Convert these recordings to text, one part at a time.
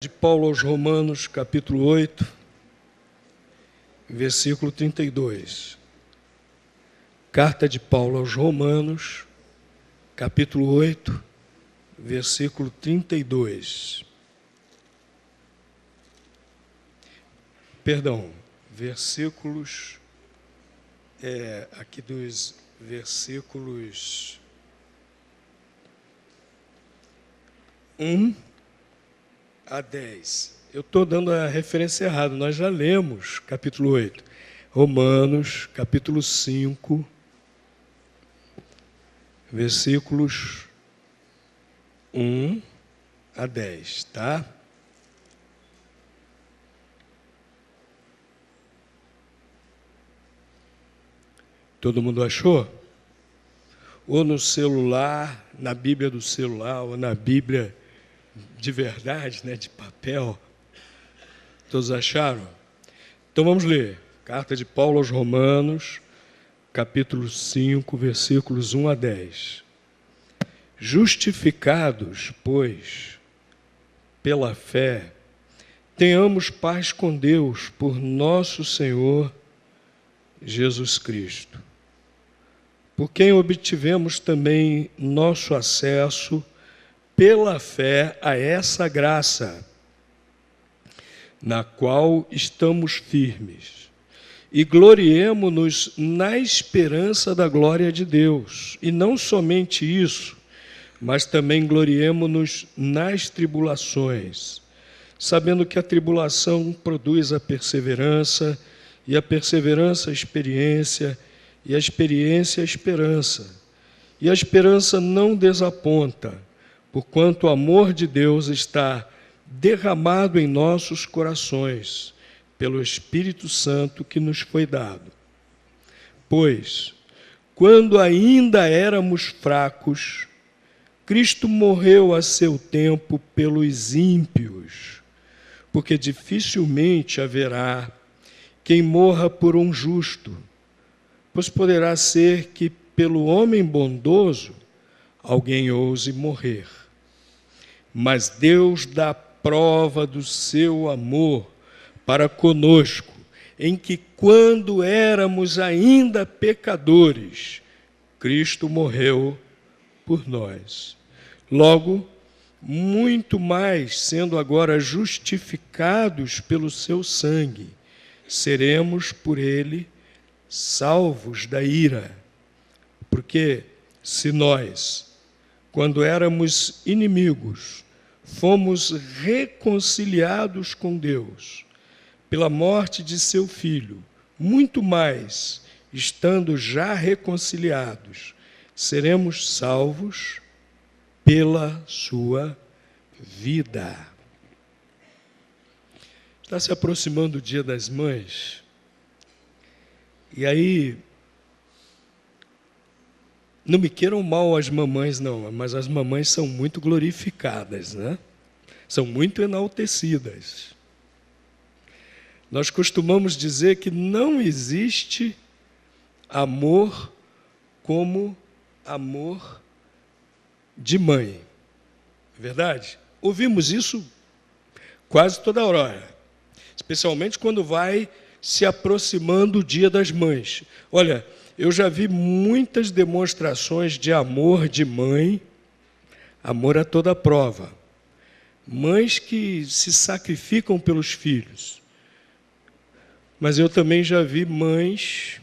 De Paulo aos Romanos, capítulo 8, versículo 32. Carta de Paulo aos Romanos, capítulo 8, versículo 32. Perdão, versículos, aqui dos versículos 1 a 10. Eu estou dando a referência errada, nós já lemos capítulo 8. Romanos, capítulo 5, versículos 1 a 10, tá? Todo mundo achou? Ou no celular, na Bíblia do celular, ou na Bíblia de verdade, né, de papel. Todos acharam? Então vamos ler. Carta de Paulo aos Romanos, capítulo 5, versículos 1 a 10. Justificados, pois, pela fé, tenhamos paz com Deus por nosso Senhor Jesus Cristo, por quem obtivemos também nosso acesso pela fé a essa graça, na qual estamos firmes, e gloriemo-nos na esperança da glória de Deus. E não somente isso, mas também gloriemo-nos nas tribulações, sabendo que a tribulação produz a perseverança, e a perseverança a experiência, e a experiência a esperança. E a esperança não desaponta, porquanto o amor de Deus está derramado em nossos corações, pelo Espírito Santo que nos foi dado. Pois, quando ainda éramos fracos, Cristo morreu a seu tempo pelos ímpios, porque dificilmente haverá quem morra por um justo, pois poderá ser que pelo homem bondoso alguém ouse morrer. Mas Deus dá prova do seu amor para conosco, em que, quando éramos ainda pecadores, Cristo morreu por nós. Logo, muito mais, sendo agora justificados pelo seu sangue, seremos por ele salvos da ira. Porque se nós, quando éramos inimigos, fomos reconciliados com Deus pela morte de seu Filho, muito mais, estando já reconciliados, seremos salvos pela sua vida. Está se aproximando o Dia das Mães, e aí, não me queiram mal as mamães, não, mas as mamães são muito glorificadas, né? São muito enaltecidas. Nós costumamos dizer que não existe amor como amor de mãe. É verdade? Ouvimos isso quase toda hora, especialmente quando vai se aproximando o Dia das Mães. Olha, eu já vi muitas demonstrações de amor de mãe, amor a toda prova. Mães que se sacrificam pelos filhos. Mas eu também já vi mães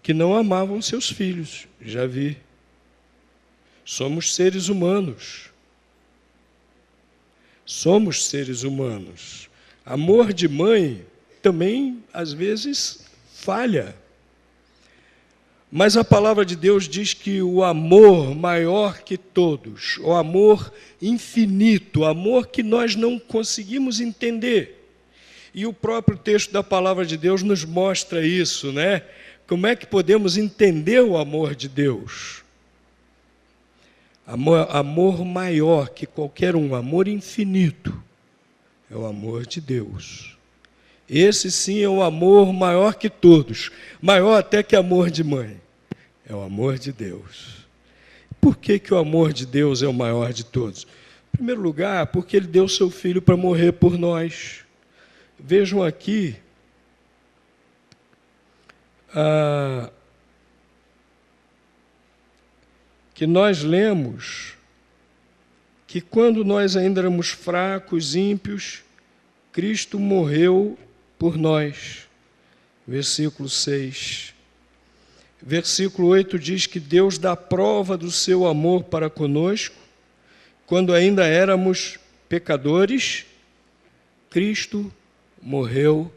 que não amavam seus filhos. Já vi. Somos seres humanos. Somos seres humanos. Amor de mãe também, às vezes, falha. Mas a palavra de Deus diz que o amor maior que todos, o amor infinito, o amor que nós não conseguimos entender. E o próprio texto da palavra de Deus nos mostra isso, né? Como é que podemos entender o amor de Deus? Amor maior que qualquer um, amor infinito, é o amor de Deus. Esse sim é o amor maior que todos, maior até que amor de mãe. É o amor de Deus. Por que que o amor de Deus é o maior de todos? Em primeiro lugar, porque Ele deu seu Filho para morrer por nós. Vejam aqui que nós lemos que quando nós ainda éramos fracos, ímpios, Cristo morreu por nós. Versículo 6. Versículo 8 diz que Deus dá prova do seu amor para conosco. Quando ainda éramos pecadores, Cristo morreu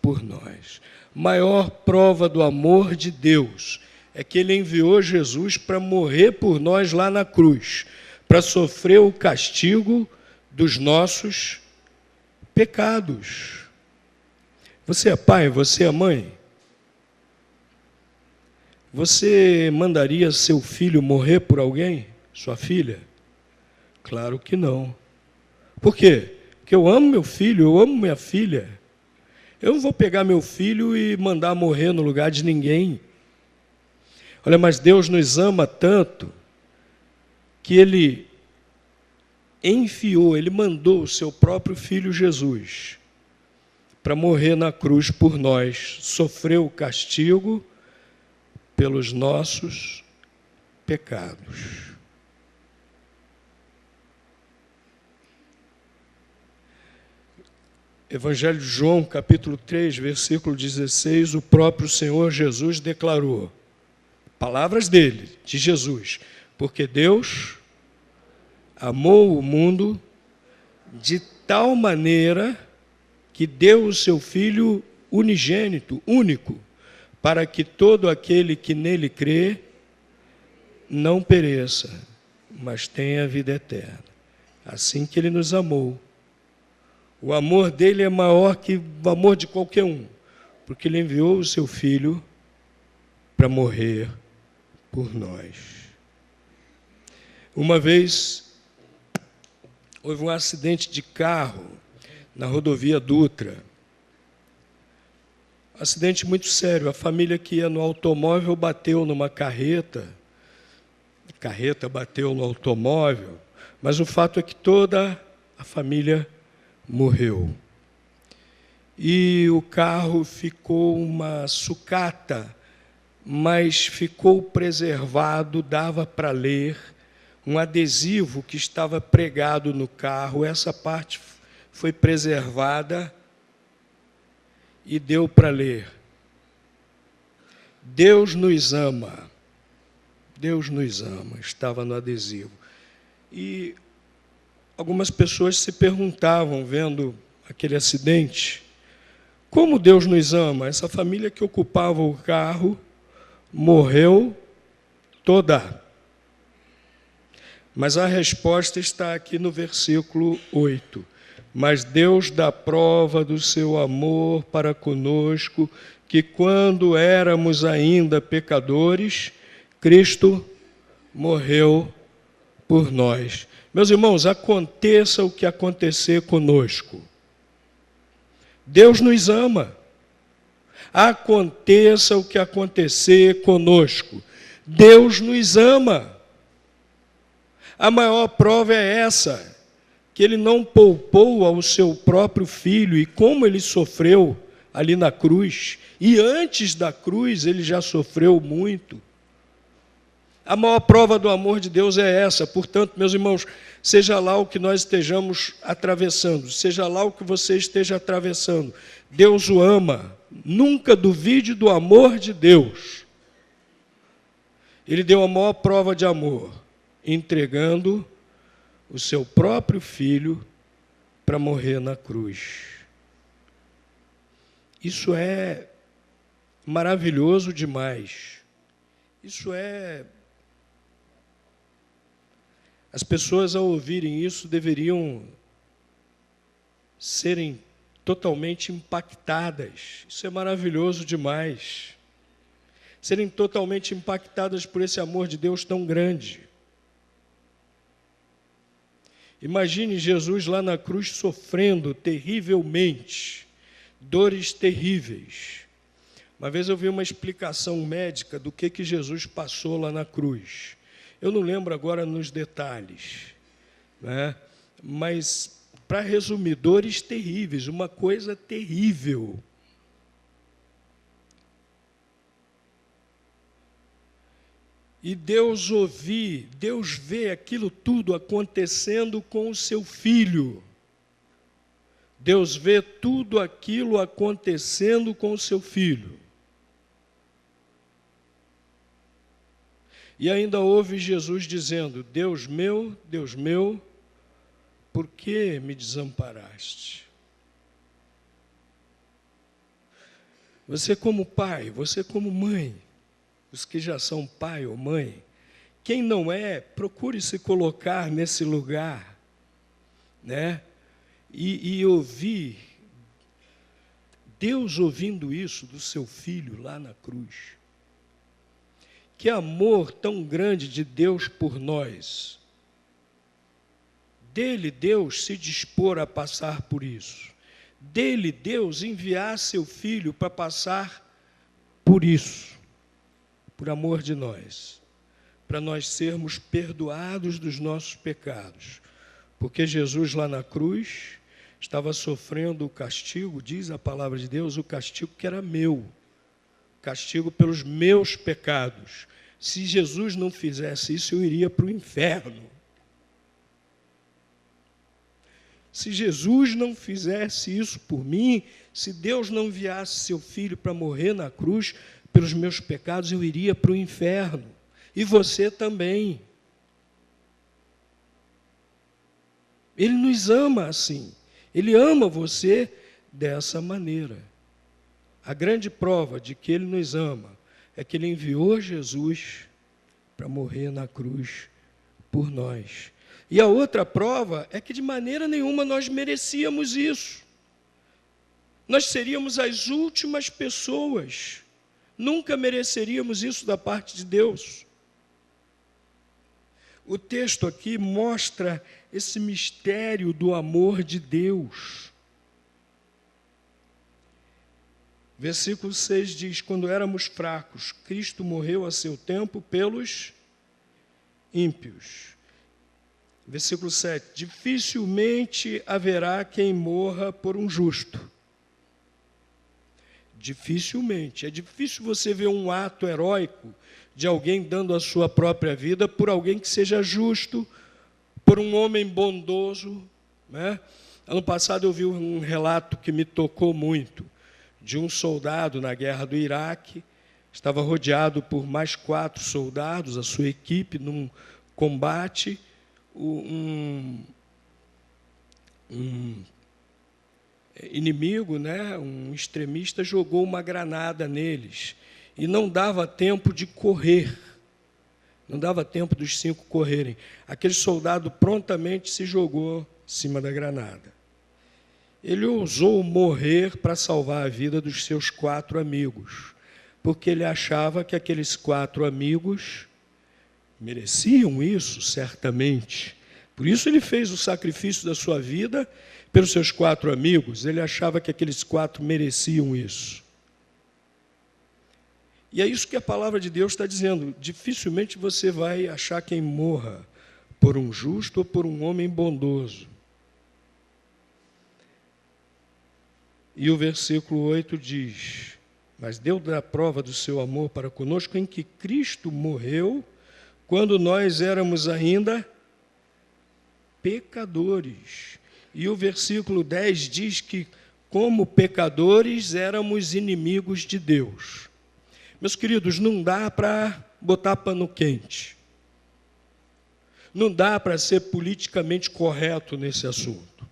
por nós. Maior prova do amor de Deus é que Ele enviou Jesus para morrer por nós lá na cruz, para sofrer o castigo dos nossos pecados. Você é pai, você é mãe? Você mandaria seu filho morrer por alguém? Sua filha? Claro que não. Por quê? Porque eu amo meu filho, eu amo minha filha. Eu não vou pegar meu filho e mandar morrer no lugar de ninguém. Olha, mas Deus nos ama tanto que Ele enviou, Ele mandou o seu próprio Filho Jesus para morrer na cruz por nós, sofreu o castigo pelos nossos pecados. Evangelho de João, capítulo 3, versículo 16, o próprio Senhor Jesus declarou, palavras dele, de Jesus, porque Deus amou o mundo de tal maneira que deu o seu Filho unigênito, único, para que todo aquele que nele crê não pereça, mas tenha vida eterna. Assim que Ele nos amou. O amor dele é maior que o amor de qualquer um, porque Ele enviou o seu Filho para morrer por nós. Uma vez, houve um acidente de carro na rodovia Dutra. Acidente muito sério. A família que ia no automóvel bateu numa carreta. A carreta bateu no automóvel. Mas o fato é que toda a família morreu. E o carro ficou uma sucata, mas ficou preservado, dava para ler, um adesivo que estava pregado no carro. Essa parte foi preservada e deu para ler. Deus nos ama. Deus nos ama, estava no adesivo. E algumas pessoas se perguntavam, vendo aquele acidente, como Deus nos ama? Essa família que ocupava o carro morreu toda. Mas a resposta está aqui no versículo 8. Mas Deus dá prova do seu amor para conosco, que quando éramos ainda pecadores, Cristo morreu por nós. Meus irmãos, aconteça o que acontecer conosco, Deus nos ama. Aconteça o que acontecer conosco, Deus nos ama. A maior prova é essa, que Ele não poupou ao seu próprio Filho, e como Ele sofreu ali na cruz, e antes da cruz Ele já sofreu muito. A maior prova do amor de Deus é essa. Portanto, meus irmãos, seja lá o que nós estejamos atravessando, seja lá o que você esteja atravessando, Deus o ama. Nunca duvide do amor de Deus. Ele deu a maior prova de amor, entregando o seu próprio Filho para morrer na cruz. Isso é maravilhoso demais. Isso é... As pessoas, ao ouvirem isso, deveriam serem totalmente impactadas. Isso é maravilhoso demais. Serem totalmente impactadas por esse amor de Deus tão grande. Imagine Jesus lá na cruz sofrendo terrivelmente, dores terríveis. Uma vez eu vi uma explicação médica do que Jesus passou lá na cruz. Eu não lembro agora nos detalhes, né? Mas, para resumir, dores terríveis, uma coisa terrível. E Deus vê aquilo tudo acontecendo com o seu filho. Deus vê tudo aquilo acontecendo com o seu filho. E ainda ouve Jesus dizendo: Deus meu, por que me desamparaste? Você como pai, você como mãe, os que já são pai ou mãe, quem não é, procure se colocar nesse lugar, né? E ouvir, Deus ouvindo isso do seu filho lá na cruz. Que amor tão grande de Deus por nós. Dele, Deus se dispor a passar por isso. Dele, Deus enviar seu filho para passar por isso. Por amor de nós. Para nós sermos perdoados dos nossos pecados. Porque Jesus lá na cruz estava sofrendo o castigo, diz a palavra de Deus, o castigo que era meu. Castigo pelos meus pecados. Se Jesus não fizesse isso, eu iria para o inferno. Se Jesus não fizesse isso por mim, se Deus não enviasse seu filho para morrer na cruz pelos meus pecados, eu iria para o inferno. E você também. Ele nos ama assim. Ele ama você dessa maneira. A grande prova de que Ele nos ama é que Ele enviou Jesus para morrer na cruz por nós. E a outra prova é que de maneira nenhuma nós merecíamos isso. Nós seríamos as últimas pessoas. Nunca mereceríamos isso da parte de Deus. O texto aqui mostra esse mistério do amor de Deus. Versículo 6 diz: quando éramos fracos, Cristo morreu a seu tempo pelos ímpios. Versículo 7, dificilmente haverá quem morra por um justo. Dificilmente. É difícil você ver um ato heróico de alguém dando a sua própria vida por alguém que seja justo, por um homem bondoso, né? Ano passado eu vi um relato que me tocou muito, de um soldado na guerra do Iraque, estava rodeado por mais 4 soldados, a sua equipe, num combate, um inimigo, né, um extremista, jogou uma granada neles, e não dava tempo de correr, não dava tempo dos 5 correrem. Aquele soldado prontamente se jogou em cima da granada. Ele ousou morrer para salvar a vida dos seus 4 amigos, porque ele achava que aqueles 4 amigos mereciam isso, certamente. Por isso ele fez o sacrifício da sua vida pelos seus 4 amigos. Ele achava que aqueles 4 mereciam isso. E é isso que a palavra de Deus está dizendo. Dificilmente você vai achar quem morra por um justo ou por um homem bondoso. E o versículo 8 diz: mas Deus dá prova do seu amor para conosco em que Cristo morreu quando nós éramos ainda pecadores. E o versículo 10 diz que, como pecadores, éramos inimigos de Deus. Meus queridos, não dá para botar pano quente. Não dá para ser politicamente correto nesse assunto.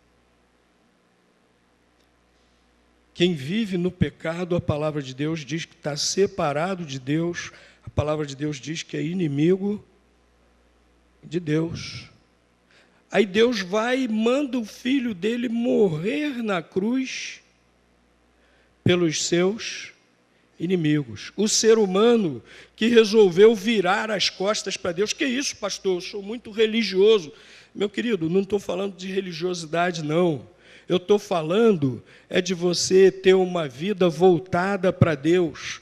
Quem vive no pecado, a palavra de Deus diz que está separado de Deus. A palavra de Deus diz que é inimigo de Deus. Aí Deus vai e manda o filho dele morrer na cruz pelos seus inimigos. O ser humano que resolveu virar as costas para Deus. Que isso, pastor? Eu sou muito religioso. Meu querido, não estou falando de religiosidade, não. Eu estou falando de você ter uma vida voltada para Deus.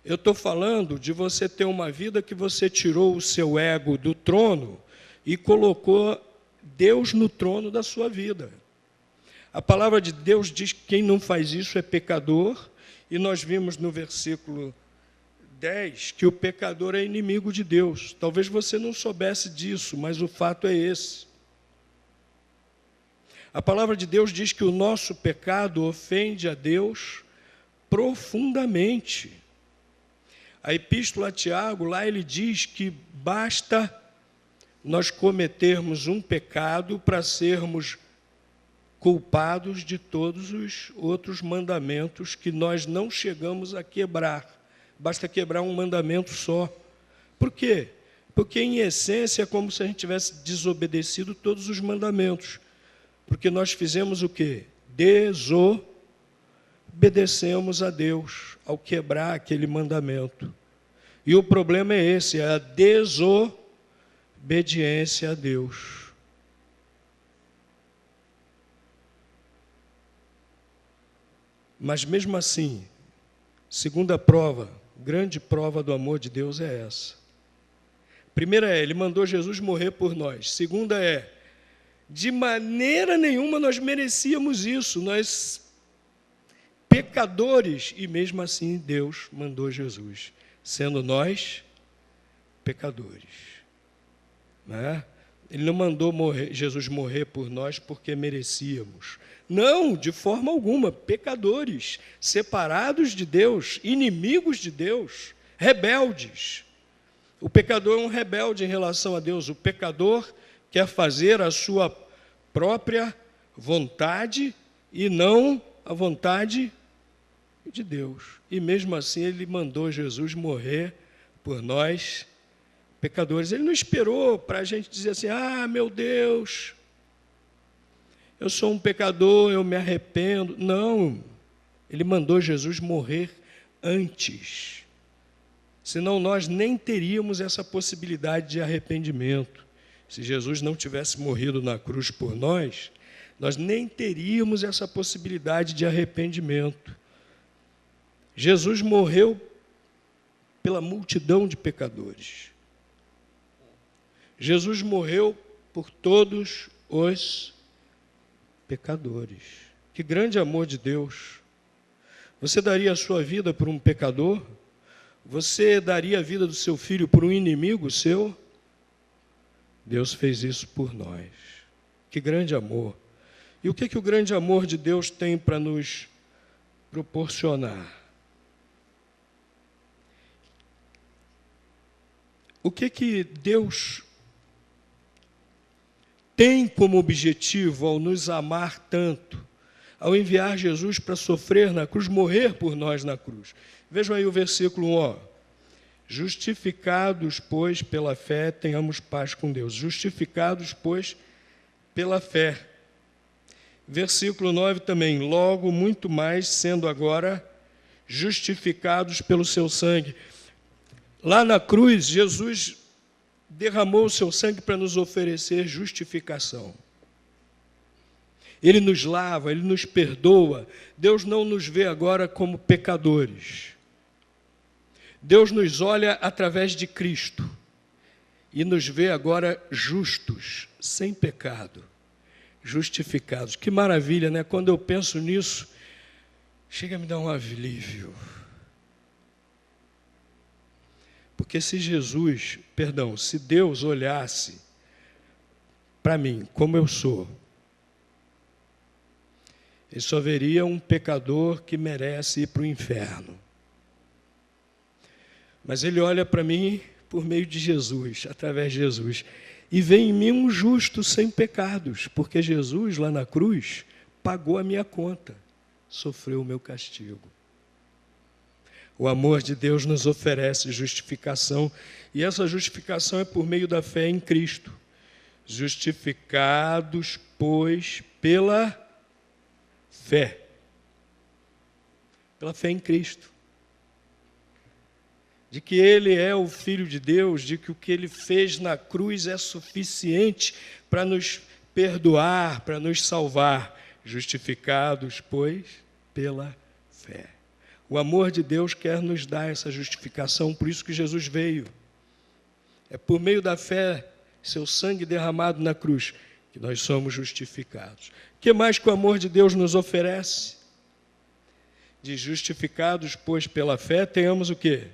Eu estou falando de você ter uma vida que você tirou o seu ego do trono e colocou Deus no trono da sua vida. A palavra de Deus diz que quem não faz isso é pecador, e nós vimos no versículo 10 que o pecador é inimigo de Deus. Talvez você não soubesse disso, mas o fato é esse. A palavra de Deus diz que o nosso pecado ofende a Deus profundamente. A epístola a Tiago, lá ele diz que basta nós cometermos um pecado para sermos culpados de todos os outros mandamentos que nós não chegamos a quebrar. Basta quebrar um mandamento só. Por quê? Porque, em essência, é como se a gente tivesse desobedecido todos os mandamentos. Porque nós fizemos o quê? Desobedecemos a Deus ao quebrar aquele mandamento. E o problema é esse, é a desobediência a Deus. Mas mesmo assim, segunda prova, grande prova do amor de Deus é essa. Primeira é, ele mandou Jesus morrer por nós. Segunda é, de maneira nenhuma nós merecíamos isso, nós pecadores, e mesmo assim Deus mandou Jesus, sendo nós pecadores. Não é? Ele não mandou Jesus morrer por nós porque merecíamos. Não, de forma alguma, pecadores, separados de Deus, inimigos de Deus, rebeldes. O pecador é um rebelde em relação a Deus. O pecador quer fazer a sua própria vontade e não a vontade de Deus. E mesmo assim ele mandou Jesus morrer por nós, pecadores. Ele não esperou para a gente dizer assim, meu Deus, eu sou um pecador, eu me arrependo. Não, ele mandou Jesus morrer antes. Senão nós nem teríamos essa possibilidade de arrependimento. Se Jesus não tivesse morrido na cruz por nós, nós nem teríamos essa possibilidade de arrependimento. Jesus morreu pela multidão de pecadores. Jesus morreu por todos os pecadores. Que grande amor de Deus. Você daria a sua vida por um pecador? Você daria a vida do seu filho por um inimigo seu? Deus fez isso por nós. Que grande amor. E o que o grande amor de Deus tem para nos proporcionar? O que Deus tem como objetivo ao nos amar tanto, ao enviar Jesus para sofrer na cruz, morrer por nós na cruz? Vejam aí o versículo 1, Justificados, pois, pela fé, tenhamos paz com Deus. Justificados, pois, pela fé. Versículo 9 também. Logo, muito mais, sendo agora justificados pelo seu sangue. Lá na cruz, Jesus derramou o seu sangue para nos oferecer justificação. Ele nos lava, Ele nos perdoa. Deus não nos vê agora como pecadores. Deus nos olha através de Cristo e nos vê agora justos, sem pecado, justificados. Que maravilha, né? Quando eu penso nisso, chega a me dar um alívio. Porque se Deus olhasse para mim como eu sou, Ele só veria um pecador que merece ir para o inferno. Mas Ele olha para mim por meio de Jesus, através de Jesus, e vê em mim um justo sem pecados, porque Jesus, lá na cruz, pagou a minha conta, sofreu o meu castigo. O amor de Deus nos oferece justificação, e essa justificação é por meio da fé em Cristo. Justificados, pois, pela fé em Cristo. De que Ele é o Filho de Deus, de que o que Ele fez na cruz é suficiente para nos perdoar, para nos salvar. Justificados, pois, pela fé. O amor de Deus quer nos dar essa justificação, por isso que Jesus veio. É por meio da fé, seu sangue derramado na cruz, que nós somos justificados. O que mais que o amor de Deus nos oferece? De justificados, pois, pela fé, tenhamos o quê?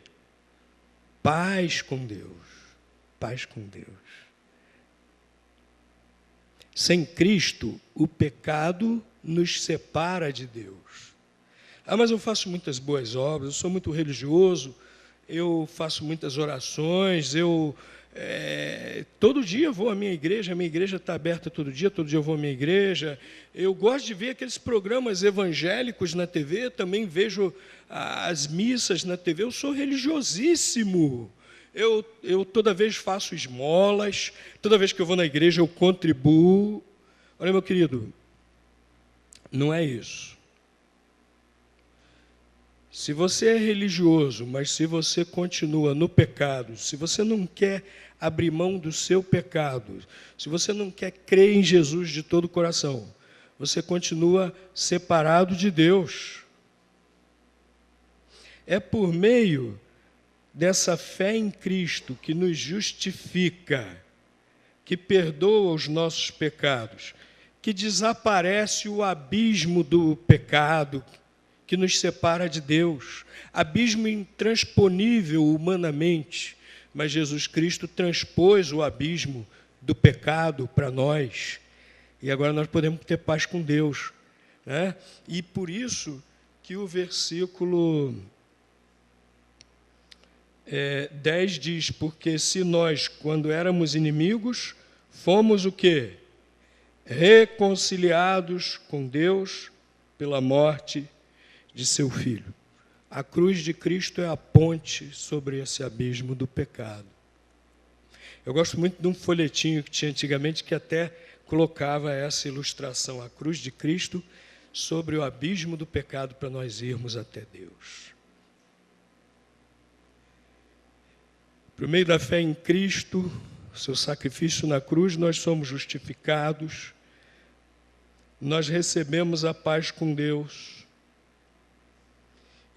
Paz com Deus. Paz com Deus. Sem Cristo, o pecado nos separa de Deus. Ah, mas eu faço muitas boas obras, eu sou muito religioso, eu faço muitas orações, todo dia eu vou à minha igreja está aberta todo dia eu vou à minha igreja. Eu gosto de ver aqueles programas evangélicos na TV, também vejo as missas na TV, eu sou religiosíssimo. Eu toda vez faço esmolas, toda vez que eu vou na igreja eu contribuo. Olha, meu querido, não é isso. Se você é religioso, mas se você continua no pecado, se você não quer abrir mão do seu pecado, se você não quer crer em Jesus de todo o coração, você continua separado de Deus. É por meio dessa fé em Cristo que nos justifica, que perdoa os nossos pecados, que desaparece o abismo do pecado que nos separa de Deus, abismo intransponível humanamente, mas Jesus Cristo transpôs o abismo do pecado para nós, e agora nós podemos ter paz com Deus, né? E por isso que o versículo 10 diz, porque se nós, quando éramos inimigos, fomos o quê? Reconciliados com Deus pela morte de seu Filho. A cruz de Cristo é a ponte sobre esse abismo do pecado. Eu gosto muito de um folhetinho que tinha antigamente que até colocava essa ilustração, a cruz de Cristo sobre o abismo do pecado para nós irmos até Deus. Por meio da fé em Cristo, seu sacrifício na cruz, nós somos justificados, nós recebemos a paz com Deus.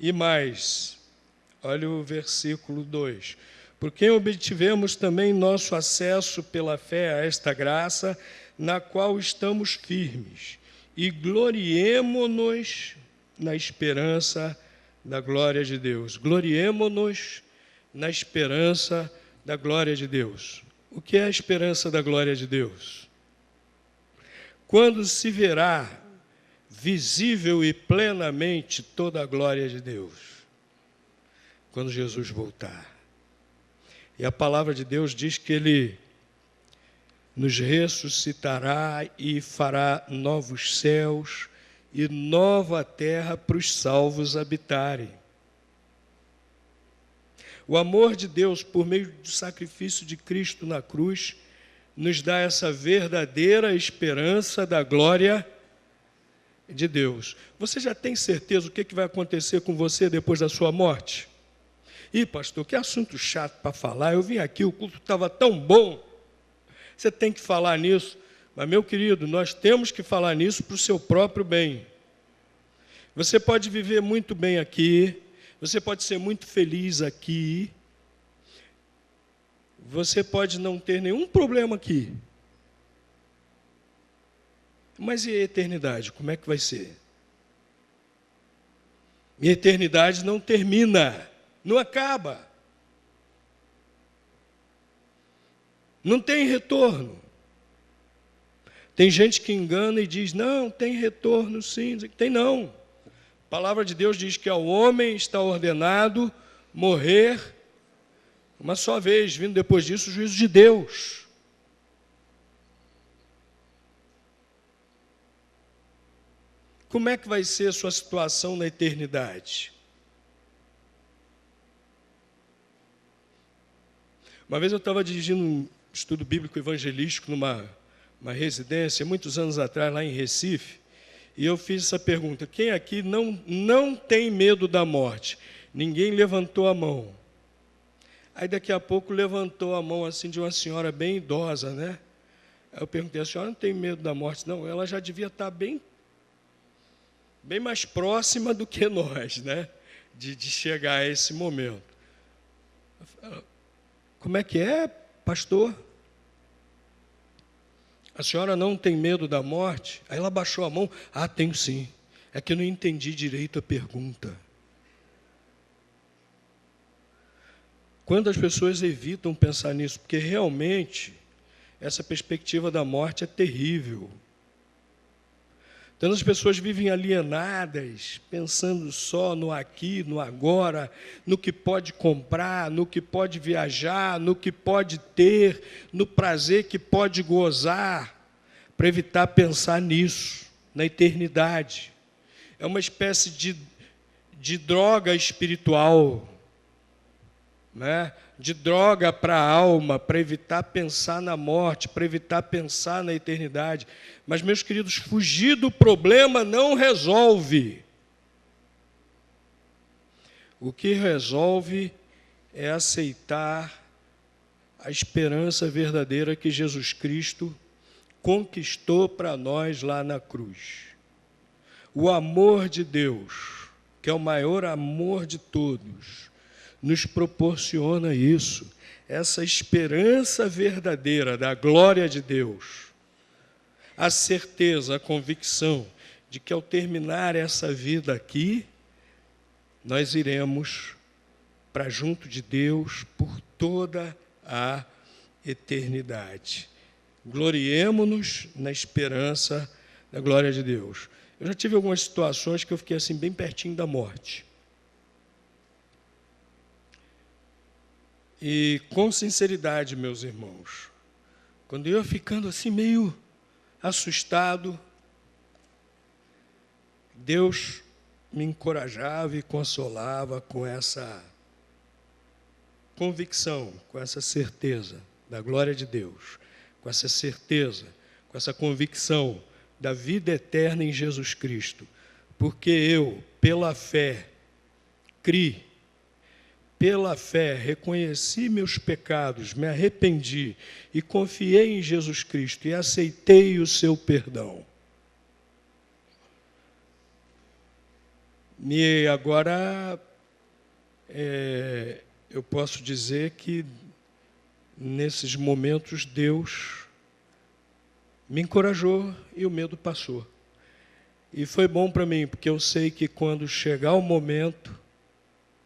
E mais, olha o versículo 2. Por quem obtivemos também nosso acesso pela fé a esta graça, na qual estamos firmes, e gloriemo-nos na esperança da glória de Deus. Gloriemo-nos na esperança da glória de Deus. O que é a esperança da glória de Deus? Quando se verá visível e plenamente toda a glória de Deus, quando Jesus voltar. E a palavra de Deus diz que Ele nos ressuscitará e fará novos céus e nova terra para os salvos habitarem. O amor de Deus, por meio do sacrifício de Cristo na cruz, nos dá essa verdadeira esperança da glória de Deus. Você já tem certeza o que vai acontecer com você depois da sua morte? Ih, pastor, que assunto chato para falar. Eu vim aqui, o culto estava tão bom. Você tem que falar nisso. Mas, meu querido, nós temos que falar nisso para o seu próprio bem. Você pode viver muito bem aqui, você pode ser muito feliz aqui, você pode não ter nenhum problema aqui. Mas e a eternidade? Como é que vai ser? E a eternidade não termina, não acaba. Não tem retorno. Tem gente que engana e diz, não, tem retorno sim. Tem não. A palavra de Deus diz que ao homem está ordenado morrer uma só vez, vindo depois disso o juízo de Deus. Como é que vai ser a sua situação na eternidade? Uma vez eu estava dirigindo um estudo bíblico evangelístico numa residência, muitos anos atrás, lá em Recife, e eu fiz essa pergunta, quem aqui não tem medo da morte? Ninguém levantou a mão. Aí daqui a pouco levantou a mão assim de uma senhora bem idosa, né? Aí eu perguntei, a senhora não tem medo da morte? Não, ela já devia estar bem mais próxima do que nós, né? de chegar a esse momento. Como é que é, pastor? A senhora não tem medo da morte? Aí ela baixou a mão. Ah, tenho sim. É que eu não entendi direito a pergunta. Quando as pessoas evitam pensar nisso, porque realmente essa perspectiva da morte é terrível. Então as pessoas vivem alienadas, pensando só no aqui, no agora, no que pode comprar, no que pode viajar, no que pode ter, no prazer que pode gozar, para evitar pensar nisso, na eternidade. É uma espécie de droga espiritual, né? De droga para a alma, para evitar pensar na morte, para evitar pensar na eternidade. Mas, meus queridos, fugir do problema não resolve. O que resolve é aceitar a esperança verdadeira que Jesus Cristo conquistou para nós lá na cruz. O amor de Deus, que é o maior amor de todos, nos proporciona isso, essa esperança verdadeira da glória de Deus, a certeza, a convicção de que ao terminar essa vida aqui, nós iremos para junto de Deus por toda a eternidade. Gloriemo-nos na esperança da glória de Deus. Eu já tive algumas situações que eu fiquei assim bem pertinho da morte. E com sinceridade, meus irmãos, quando eu ia ficando assim meio assustado, Deus me encorajava e consolava com essa convicção, com essa certeza da glória de Deus, com essa certeza, com essa convicção da vida eterna em Jesus Cristo, porque eu, pela fé, criei, pela fé, reconheci meus pecados, me arrependi e confiei em Jesus Cristo e aceitei o seu perdão. E agora, eu posso dizer que, nesses momentos, Deus me encorajou e o medo passou. E foi bom para mim, porque eu sei que quando chegar o momento,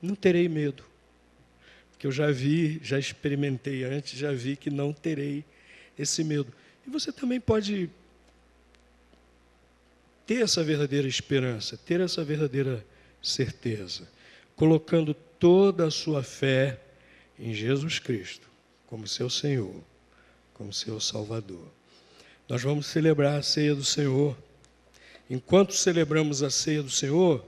não terei medo. Que eu já vi, já experimentei antes, já vi que não terei esse medo. E você também pode ter essa verdadeira esperança, ter essa verdadeira certeza, colocando toda a sua fé em Jesus Cristo, como seu Senhor, como seu Salvador. Nós vamos celebrar a ceia do Senhor. Enquanto celebramos a ceia do Senhor,